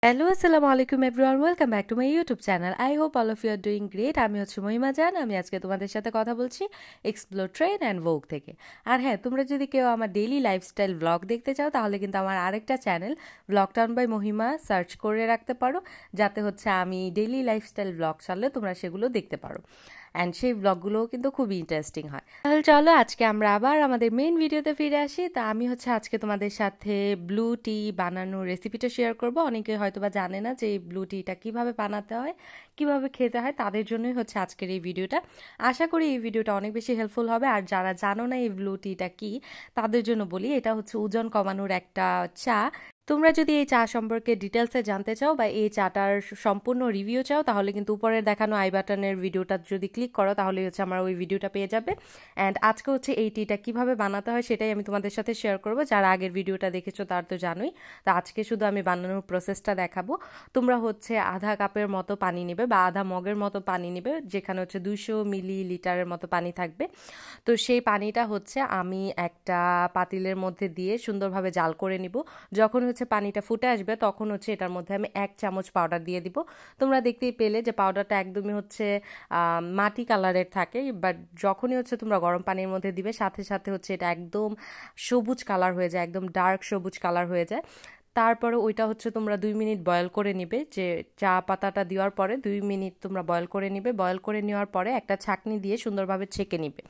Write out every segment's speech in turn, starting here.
Hello, আসসালামু আলাইকুম everyone, welcome back to my YouTube channel. I hope all of you are doing great. আমি হচ্ছে মহিমা জান। আমি আজকে তোমাদের সাথে কথা বলছি এক্সপ্লোর ট্রেন অ্যান্ড ভোগ থেকে। আর হ্যাঁ, তোমরা যদি কেউ আমার ডেইলি লাইফস্টাইল ব্লগ দেখতে চাও তাহলে কিন্তু আমার আরেকটা channel blog town by Mahima search করে রাখতে পারো, যাতে হচ্ছে আমি ডেইলি লাইফস্টাইল ব্লগ ছাড়লে তোমরা সেগুলো দেখতে পারো। অ্যান্ড সেই ব্লগগুলোও কিন্তু খুবই ইন্টারেস্টিং হয়। তাহলে চলো আজকে আমরা আবার আমাদের মেইন ভিডিওতে ফিরে আসি। তা আমি হচ্ছে আজকে তোমাদের সাথে ব্লু টি বানানোর রেসিপিটা শেয়ার করব। অনেকে হয়তো বা জানে না যে এই ব্লু টিটা কীভাবে বানাতে হয়, কীভাবে খেতে হয়, তাদের জন্যই হচ্ছে আজকের এই ভিডিওটা। আশা করি এই ভিডিওটা অনেক বেশি হেল্পফুল হবে। আর যারা জানো না এই ব্লু টিটা কী, তাদের জন্য বলি, এটা হচ্ছে ওজন কমানোর একটা চা। তোমরা যদি এই চা সম্পর্কে ডিটেলসে জানতে চাও বা এই চাটার সম্পূর্ণ রিভিউ চাও, তাহলে কিন্তু উপরে দেখানো আই বাটনের ভিডিওটা যদি ক্লিক করো তাহলে হচ্ছে আমার ওই ভিডিওটা পেয়ে যাবে। অ্যান্ড আজকে হচ্ছে এই টিটা কীভাবে বানাতে হয় সেটাই আমি তোমাদের সাথে শেয়ার করবো। যারা আগের ভিডিওটা দেখেছো তার তো জানোই। তো আজকে শুধু আমি বানানোর প্রসেসটা দেখাবো। তোমরা হচ্ছে আধা কাপের মতো পানি নেবে বা আধা মগের মতো পানি নেবে, যেখানে হচ্ছে 200 মিলিলিটারের মতো পানি থাকবে। তো সেই পানিটা হচ্ছে আমি একটা পাতিলের মধ্যে দিয়ে সুন্দরভাবে জাল করে নিব। যখন হচ্ছে পানিটা ফুটে আসবে তখন হচ্ছে এটার মধ্যে আমি 1 চামচ পাউডার দিয়ে দিব। তোমরা দেখতেই পেলে যে পাউডারটা একদমই হচ্ছে মাটি কালারের থাকে, বাট যখনই হচ্ছে তোমরা গরম পানির মধ্যে দিবে সাথে সাথে হচ্ছে এটা একদম সবুজ কালার হয়ে যায়, একদম ডার্ক সবুজ কালার হয়ে যায়। তারপরে ওইটা হচ্ছে তোমরা 2 মিনিট বয়েল করে নিবে। যে চা পাতাটা দেওয়ার পরে 2 মিনিট তোমরা বয়েল করে নিবে। বয়েল করে নেওয়ার পরে একটা ছাঁকনি দিয়ে সুন্দরভাবে ছেঁকে নিবে।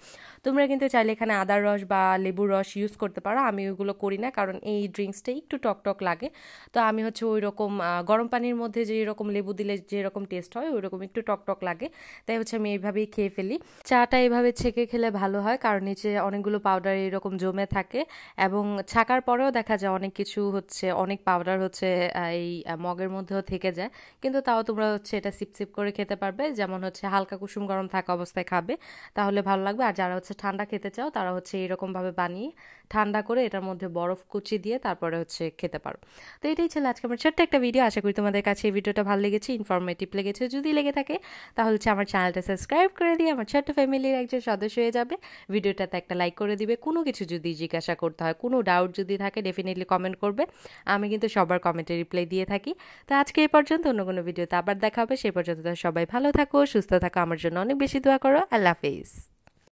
তোমরা কিন্তু চাইলে এখানে আদার রস বা লেবুর রস ইউজ করতে পারো। আমি ওইগুলো করি না, কারণ এই ড্রিঙ্কসটা একটু টক টক লাগে। তো আমি হচ্ছে ওই রকম গরম পানির মধ্যে যে রকম লেবু দিলে যেরকম টেস্ট হয় ওই রকম একটু টক টক লাগে, তাই হচ্ছে আমি এইভাবেই খেয়ে ফেলি। চাটা এইভাবে ছেঁকে খেলে ভালো হয়, কারণ নিচে অনেকগুলো পাউডার এরকম জমে থাকে এবং ছাকার পরেও দেখা যায় অনেক কিছু হচ্ছে, অনেক পাউডার হচ্ছে এই মগের মধ্যেও থেকে যায়। কিন্তু তাও তোমরা হচ্ছে এটা সিপ সিপ করে খেতে পারবে, যেমন হচ্ছে হালকা কুসুম গরম থাকা অবস্থায় খাবে, তাহলে ভালো লাগবে। আর যারা হচ্ছে ঠান্ডা খেতে চাও তারা হচ্ছে এরকমভাবে বানিয়ে ঠান্ডা করে এটার মধ্যে বরফ কুচি দিয়ে তারপরে হচ্ছে খেতে পারো। তো এটাই ছিল আজকে আমার ছোট্ট একটা ভিডিও। আশা করি তোমাদের কাছে এই ভিডিওটা ভালো লেগেছে, ইনফরমেটিভ লেগেছে। যদি লেগে থাকে তাহলে হচ্ছে আমার চ্যানেলটা সাবস্ক্রাইব করে দিয়ে আমার ছোট্ট ফ্যামিলির একজন সদস্য হয়ে যাবে। ভিডিওটাতে একটা লাইক করে দিবে। কোনো কিছু যদি জিজ্ঞাসা করতে হয়, কোনো ডাউট যদি থাকে, ডেফিনেটলি কমেন্ট করবে। আমি কিন্তু সবার কমেন্টে রিপ্লাই দিয়ে থাকি। তো আজকে এই পর্যন্ত, অন্য কোনো ভিডিওতে আবার দেখা হবে। সেই পর্যন্ত সবাই ভালো থাকো, সুস্থ থাকো, আমার জন্য অনেক বেশি দোয়া করো। আল্লাহ হাফেজ।